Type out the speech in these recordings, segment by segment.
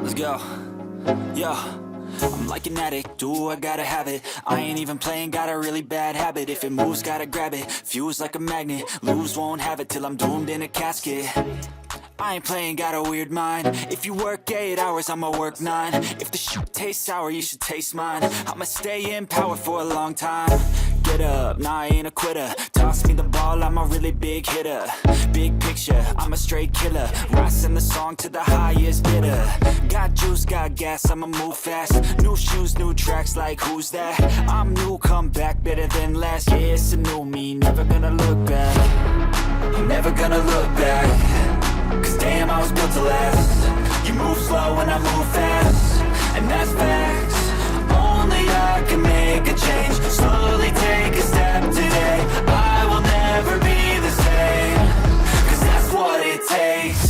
Let's go. Yo, I'm like an addict, do I gotta have it. I ain't even playing, got a really bad habit. If it moves, gotta grab it, fuse like a magnet. Lose, won't have it till I'm doomed in a casket. I ain't playing, got a weird mind. If you work 8 hours, I'ma work 9. If the shit tastes sour, you should taste mine. I'ma stay in power for a long time. Get up, nah, I ain't a quitter. Toss me the ball, I'm a really big hitter. Big picture, I'm a straight killer. Rising the song to the highest bidder. Got juice, got gas, I'ma move fast. New shoes, new tracks, like who's that? I'm new, come back, better than last. Yeah, it's a new me, never gonna look back. I'm never gonna look back. Cause damn, I was built to last. You move slow and I move fast, and that's facts. Only I can make a change. Slowly take a step today. I will never be the same. Cause that's what it takes.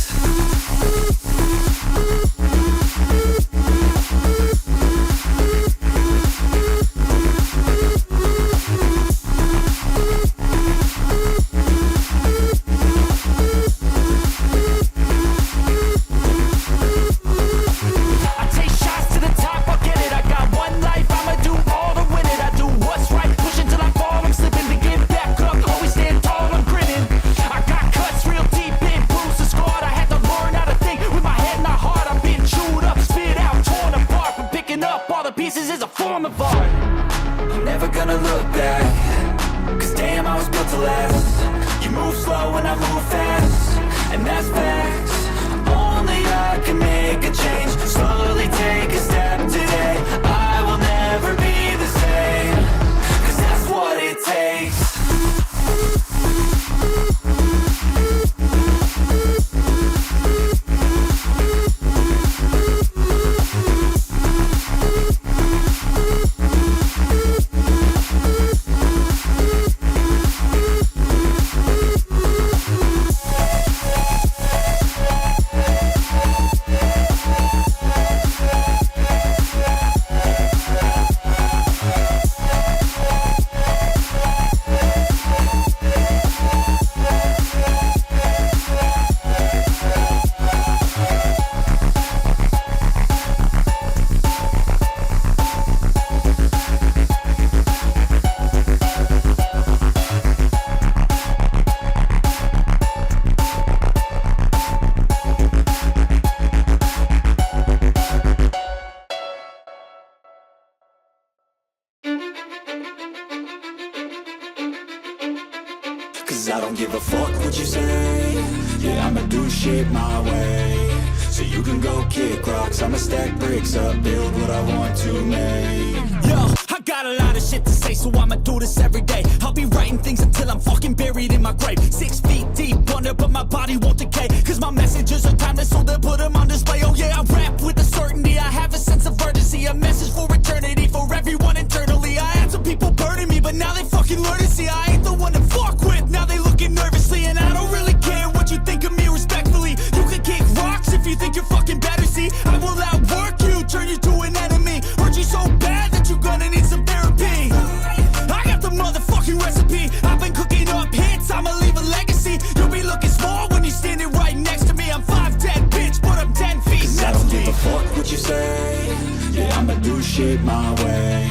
I don't give a fuck what you say. Yeah, I'ma do shit my way. So you can go kick rocks, I'ma stack bricks up, build what I want to make. Yo, I got a lot of shit to say, so I'ma do this every day. I'll be writing things until I'm fucking buried in my grave. 6 feet deep under, but my body won't decay. Cause my messages are timeless, so they'll put them on display. Oh yeah, I rap with a certainty, I have a sense of urgency. A message for eternity, for everyone internally. I had some people burning me, but now they fucking learn to see I ain't the one to fuck with. Now they looking nervously, and I don't really care what you think of me respectfully. You can kick rocks if you think you're fucking better, see. I will outwork you, turn you to an enemy. Hurt you so bad that you're gonna need some therapy. I got the motherfucking recipe. I've been cooking up hits, I'ma leave a legacy. You'll be looking small when you're standing right next to me. I'm 5'10", bitch, but I'm 10 feet next to me. I don't give a fuck what you say. Yeah, I'ma do shit my way.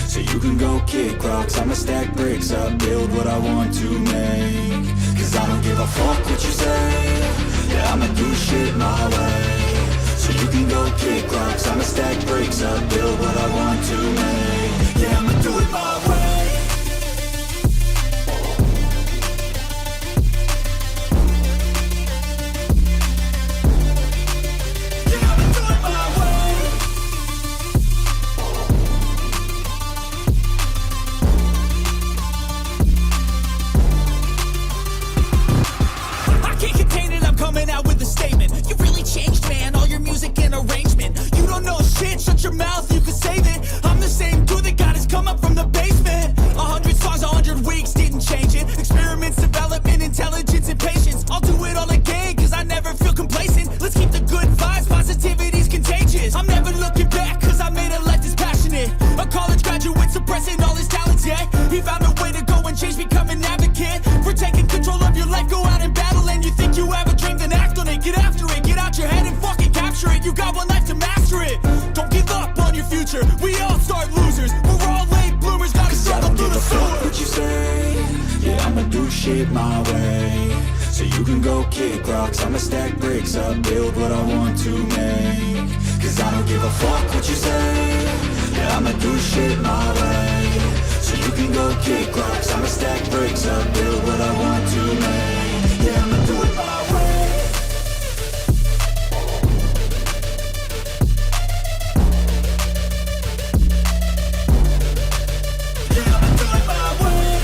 So you can go kick rocks, I'ma stack bricks up, build what I want to make. Cause I don't give a fuck what you say. Yeah, I'ma do shit my way. So you can go kick rocks, I'ma stack bricks up, build what I want to make. Yeah, I'ma do it my way. Shut your mouth, you can save it. I'm the same dude that got his come up from the basement. do shit my way. So you can go kick rocks, I'ma stack bricks up, build what I want to make. Cause I don't give a fuck what you say, yeah, I'ma do shit my way. So you can go kick rocks, I'ma stack bricks up, build what I want to make. Yeah, I'ma do it my way. Yeah, I'ma do it my way.